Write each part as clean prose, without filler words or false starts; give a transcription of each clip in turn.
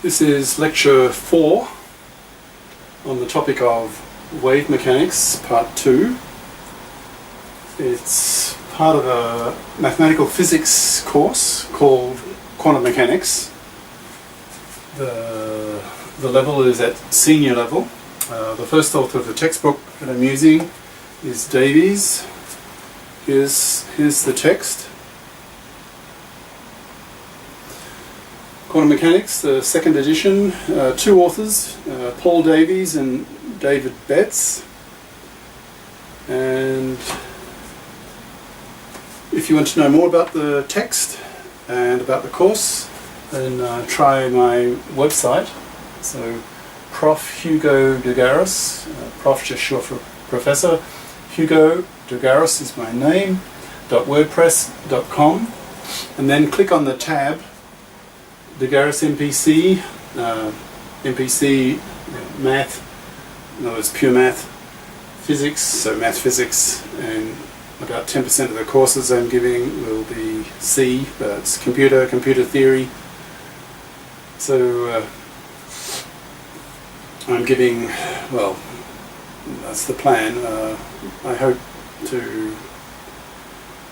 This is lecture 4 on the topic of wave mechanics, part 2. It's part of a mathematical physics course called quantum mechanics. The level is at senior level. The first author of the textbook that I'm using is Davies. Here's the text. Quantum Mechanics, the second edition, two authors, Paul Davies and David Betts. And if you want to know more about the text and about the course, then try my website. So Prof. Hugo deGaris, Prof just short for Professor. Hugo deGaris is my name, .wordpress.com, and then click on the tab deGarisMPC, MPC, math, in other words pure math, physics, so math physics, and about 10% of the courses I'm giving will be C, but it's computer theory. So I'm giving, well, that's the plan. I hope to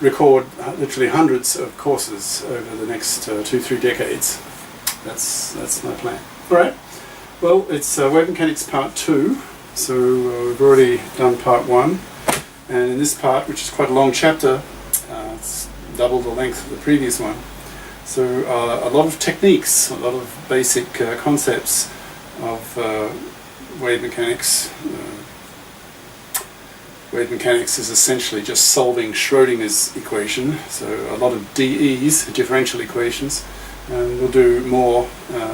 record literally hundreds of courses over the next 2-3 decades. That's my plan. Alright, well, it's wave mechanics part 2, so we've already done part 1, and in this part, which is quite a long chapter, it's double the length of the previous one, so a lot of techniques, a lot of basic concepts of wave mechanics. Wave mechanics is essentially just solving Schrodinger's equation, so a lot of DEs, differential equations, and we'll do more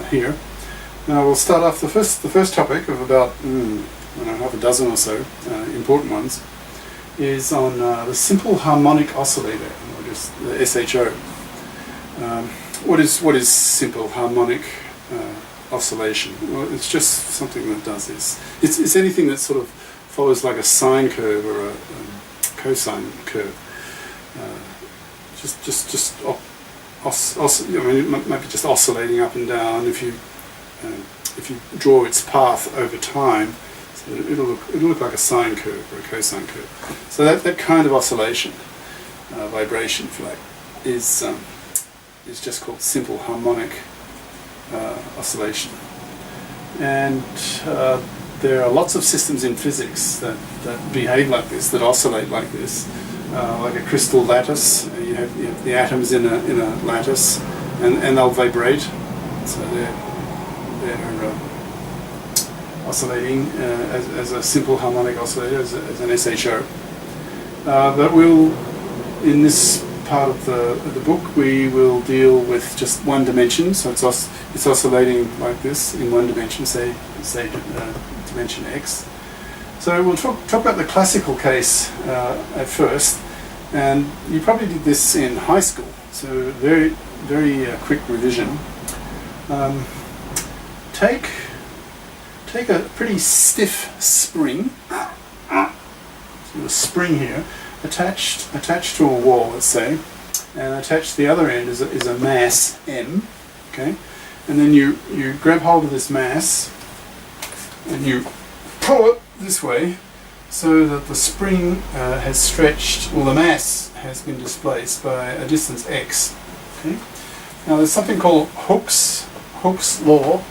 here. Now we'll start off the first topic of about half a dozen or so important ones is on the simple harmonic oscillator, or just the SHO. What is simple harmonic oscillation? Well, it's just something that does this. It's anything that sort of follows like a sine curve or a cosine curve. I mean, it might be just oscillating up and down if you draw its path over time. So it'll look like a sine curve or a cosine curve. So that kind of oscillation, vibration, if you like, is just called simple harmonic oscillation. And there are lots of systems in physics that behave like this, that oscillate like this, like a crystal lattice. You have the atoms in a lattice, and they'll vibrate. So they're oscillating as a simple harmonic oscillator, as an SHO. But in this part of the book, we will deal with just one dimension. So it's oscillating like this in one dimension, say dimension X. So we'll talk about the classical case at first, and you probably did this in high school, so very quick revision. Take a pretty stiff spring, so a spring here, attached to a wall, let's say, and attached to the other end is a mass M, okay, and then you grab hold of this mass and you pull it this way so that the spring has stretched, well, the mass has been displaced by a distance x. Okay? Now there's something called Hooke's law.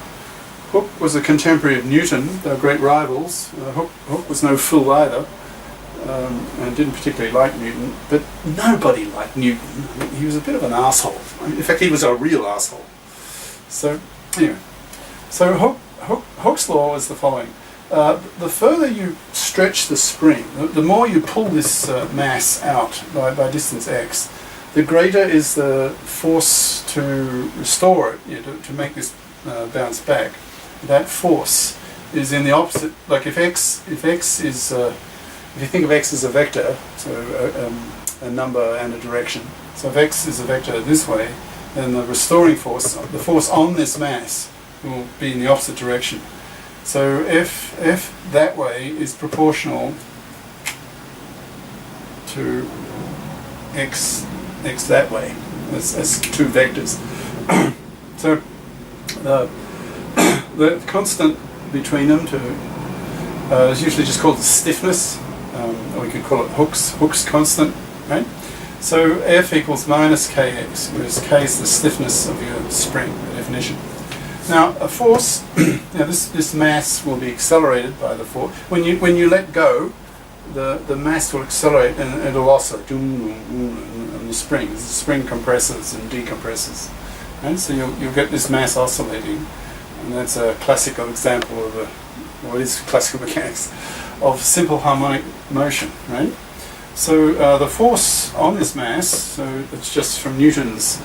Hooke was a contemporary of Newton. They were great rivals. Hooke was no fool either, and didn't particularly like Newton, but nobody liked Newton. I mean, he was a bit of an asshole. In fact, he was a real asshole. So anyway, so Hooke's law is the following. The further you stretch the spring, the more you pull this mass out by distance x, the greater is the force to restore it, to make this bounce back. That force is in the opposite. Like if x is, if you think of x as a vector, so a number and a direction. So if x is a vector this way, then the restoring force, the force on this mass, will be in the opposite direction. So F that way is proportional to x that way. That's two vectors. So the constant between them is usually just called the stiffness, or we could call it Hooke's constant, right? So F equals minus Kx, whereas K is the stiffness of your spring, by definition. Now a force, this mass will be accelerated by the force. When you let go, the mass will accelerate and it'll oscillate, and the spring compresses and decompresses. Right? So you'll get this mass oscillating, and that's a classical example of what is classical mechanics, of simple harmonic motion, right? So the force on this mass, so it's just from Newton's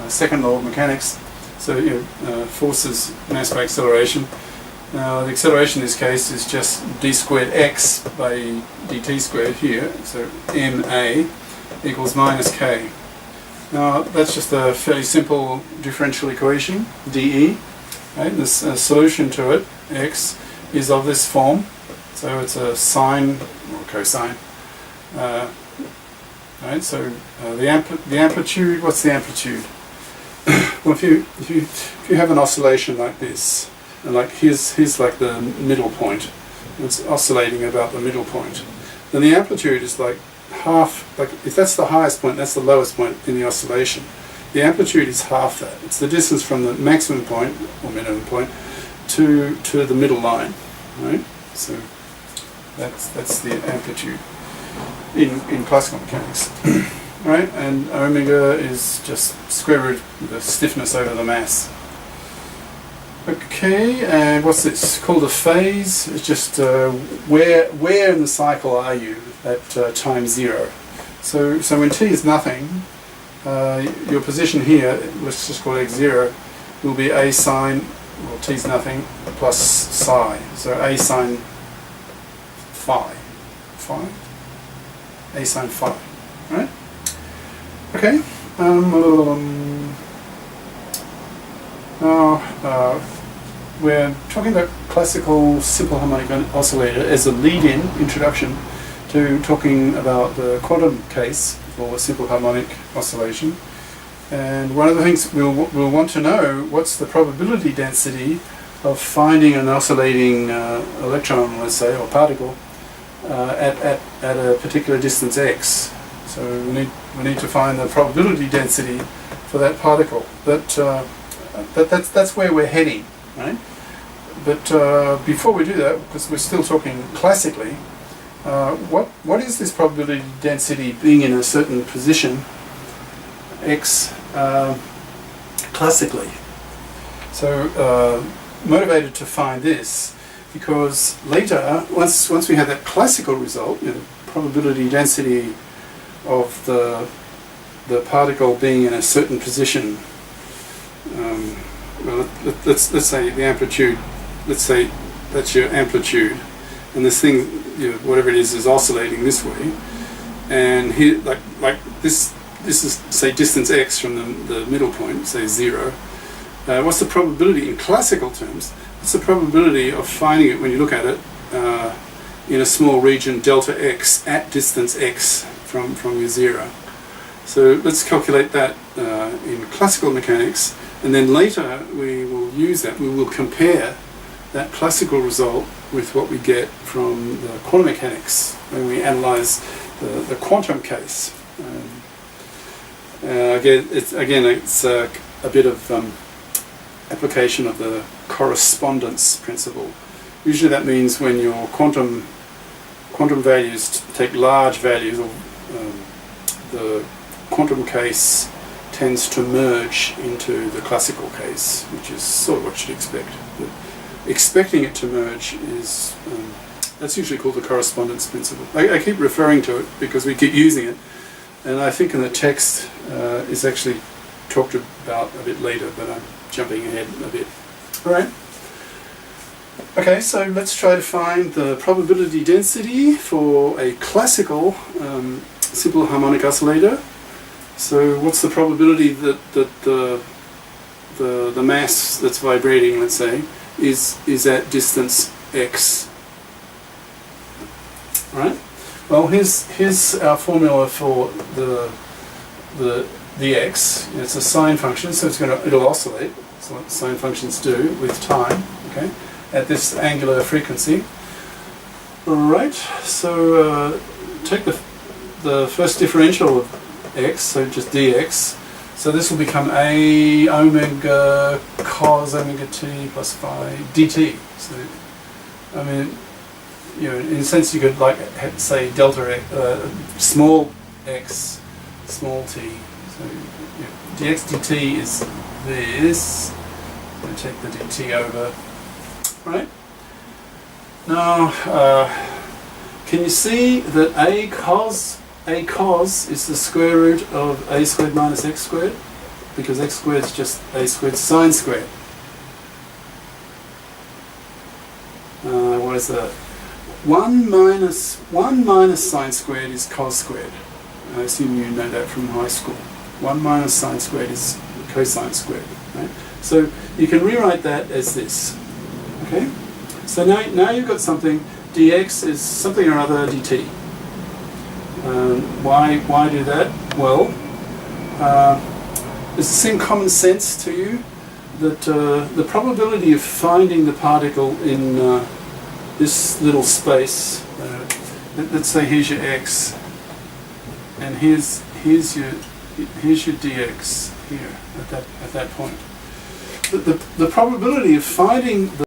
second law of mechanics. So force is mass by acceleration. Now the acceleration in this case is just d squared x by dt squared here. So ma equals minus k. Now that's just a fairly simple differential equation, dE. Right? The solution to it, x, is of this form. So it's a sine or cosine. Right? So the amplitude. What's the amplitude? Well, if you have an oscillation like this, and like here's like the middle point, it's oscillating about the middle point, then the amplitude is like half. Like if that's the highest point, that's the lowest point in the oscillation. The amplitude is half that. It's the distance from the maximum point or minimum point to the middle line, right? So that's the amplitude in classical mechanics. Right, and omega is just square root of the stiffness over the mass. Okay, and what's this? Called a phase. It's just where in the cycle are you at time 0. So when t is nothing, your position here, let's just call x0, will be a sine, well t is nothing, plus psi. So a sine phi. A sine phi, right? Okay. Now we're talking about classical simple harmonic oscillator as a lead-in introduction to talking about the quantum case for simple harmonic oscillation. And one of the things we'll want to know, what's the probability density of finding an oscillating electron, let's say, or particle at a particular distance x. So we need to find the probability density for that particle. But that's where we're heading, right? But before we do that, because we're still talking classically, what is this probability density being in a certain position x classically? So motivated to find this because later, once we have that classical result, probability density of the particle being in a certain position. Well, let's say the amplitude. Let's say that's your amplitude, and this thing, whatever it is oscillating this way. And here, like this is say distance x from the middle point, say 0. What's the probability in classical terms? What's the probability of finding it when you look at it in a small region delta x at distance x from your 0. So let's calculate that in classical mechanics, and then later we will use that. We will compare that classical result with what we get from the quantum mechanics when we analyze the quantum case. Again, it's a bit of application of the correspondence principle. Usually that means when your quantum values take large values, or the quantum case tends to merge into the classical case, which is sort of what you'd expect. But expecting it to merge is, that's usually called the correspondence principle. I keep referring to it because we keep using it, and I think in the text it's actually talked about a bit later, but I'm jumping ahead a bit. Alright. Okay, so let's try to find the probability density for a classical simple harmonic oscillator. So what's the probability that the mass that's vibrating, let's say, is at distance x? Right? Well, here's our formula for the x. It's a sine function, so it'll oscillate. That's what sine functions do with time. okay, at this angular frequency. Alright, so take the first differential of x, so just dx. So this will become a omega cos omega t plus phi dt. So, I mean, you know, in a sense you could like say delta x, small x, small t. So you know, dx dt is this. I'm going to take the dt over, right? Now, can you see that a cos is the square root of a squared minus x squared? Because x squared is just a squared sine squared. What is that? 1 minus sine squared is cos squared. I assume you know that from high school. 1 minus sine squared is cosine squared. Right? So you can rewrite that as this. Okay? So now you've got something, dx is something or other dt. Why do that? Well, does it seem common sense to you that the probability of finding the particle in this little space, let's say here's your x, and here's your dx here at that point. The probability of finding